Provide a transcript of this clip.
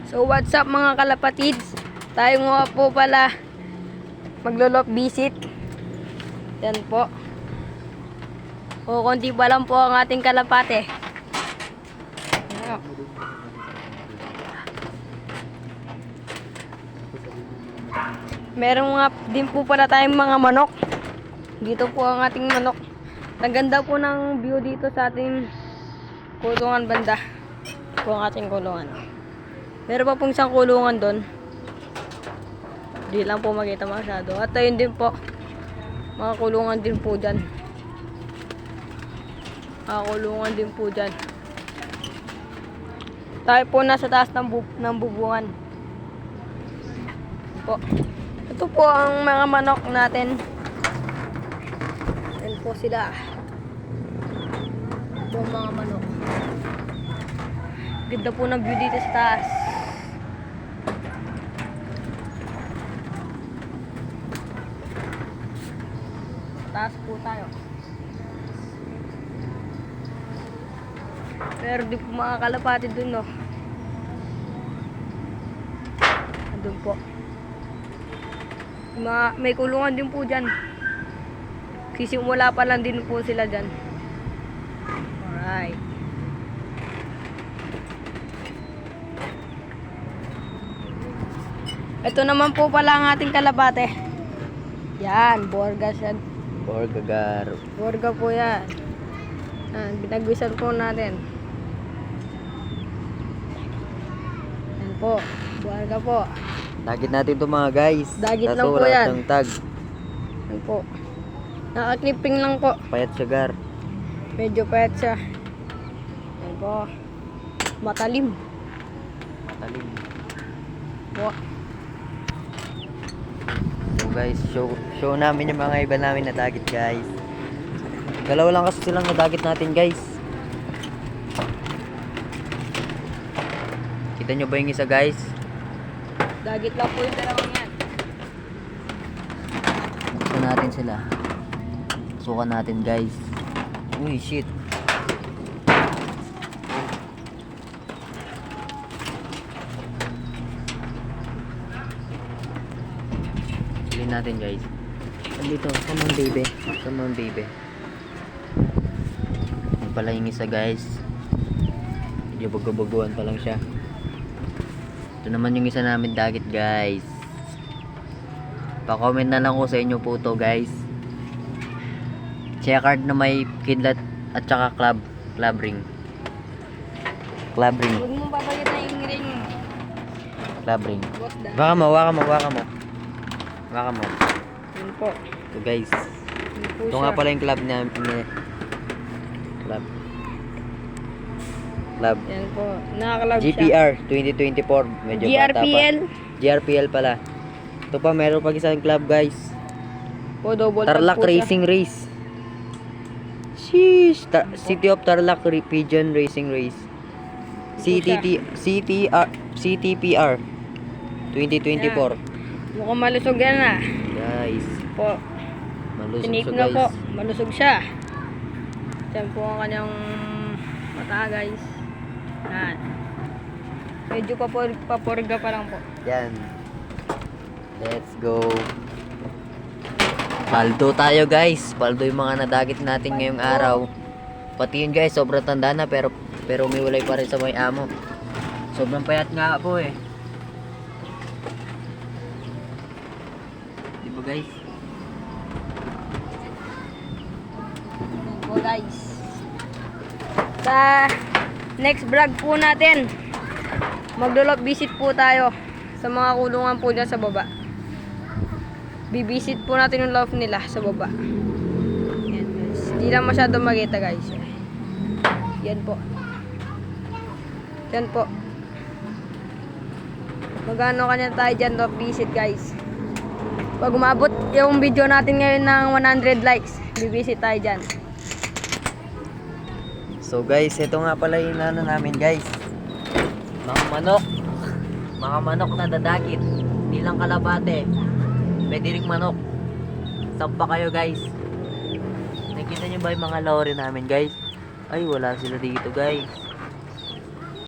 So what's up mga kalapatids? Tayo nga po pala maglolop visit. Yan po. O konti pa lang po ang ating kalapate. Yan. Meron nga din po pala tayong mga manok. Dito po ang ating manok. Ang ganda po ng view dito sa ating kulungan banda. Po ang ating kulungan. Meron pa pong isang kulungan doon. Di lang po makita masyado. At ayun din po. Mga kulungan din po dyan. Mga kulungan din po dyan. Tayo po nasa taas ng bubungan. Po. Ito po ang mga manok natin. Ayan po sila. Ito ang mga manok. Ganda po ng view dito sa taas. Taas po tayo. Pero di po makakalapati dun, no. Andun po. May kulungan din po dyan. Sisimula pa lang din po sila dyan. Alright. Ito naman po pala ang ating kalapate. Yan, borga siya. Borgagar. Borga po yan. Binagwisan po natin. Yan po. Borga po. Dagit natin ito mga guys. Dagit lang po wala yan. siyang tag. Yan po. Nakaklipping lang po. Payat sugar. Medyo payat siya. Yan po. Matalim. Talim. Po. So guys, show namin yung mga iba namin na dagit guys. Dalawa lang kasi silang nadagit natin guys. Kita nyo ba yung isa guys? Dagit lang po yung dalawang yan. Gusto natin sila. Sukan natin guys. Uy shit. Silin natin guys. Dito, come on baby. Come on baby. Yan pala yung isa guys. Medyo bago-baguan pa lang siya. Ito naman yung isa namin dagit guys. Pa-comment na lang ko sa inyo po to guys. Checkered na may kidlat at saka club ring. Club ring. Huwag mong papagit na yung ring. Club ring. Wag da. Waka mo. Yan po. Ito guys. Yan po Ito siya. nga pala yung club niya. Club. Yan po. Nakakalab siya. GPR 2024. Medyo bata pa. GRPL. GRPL pala. Ito pa, meron pag isang club guys. Po, double tap Tarlac po siya. Racing Race. Sheesh. City of Tarlac Pigeon Racing Race. CTPR 2024. Mukhang malusog yan ah. Guys, Po. malusog Tinake siya na guys. po. Malusog siya. Yan po ang kanyang mata guys. Yan. Medyo paporga pa lang po. Yan. Let's go. Paldo tayo guys. Paldo yung mga nadagit natin ngayong araw. Pati yun guys, sobrang tanda na pero umiwalay pa rin sa may amo. Sobrang payat nga po eh. Di ba guys? Yan po guys. Sa next vlog po natin, maglolop visit po tayo sa mga kulungan po dyan sa baba. Bibisit po natin yung loft nila sa baba. Yan guys. Hindi lang masyado makita guys. Yan po. Yan po. Magano kanya tayo dyan loft visit guys. Pag umabot yung video natin ngayon ng 100 likes, bibisit tayo dyan. So guys, ito nga pala yung ano namin guys. Mga manok na dadagit. Hindi lang kalapate. Pwede ring manok. Sampa kayo guys. Nakita nyo ba yung mga lorry namin guys? Ay wala sila dito guys.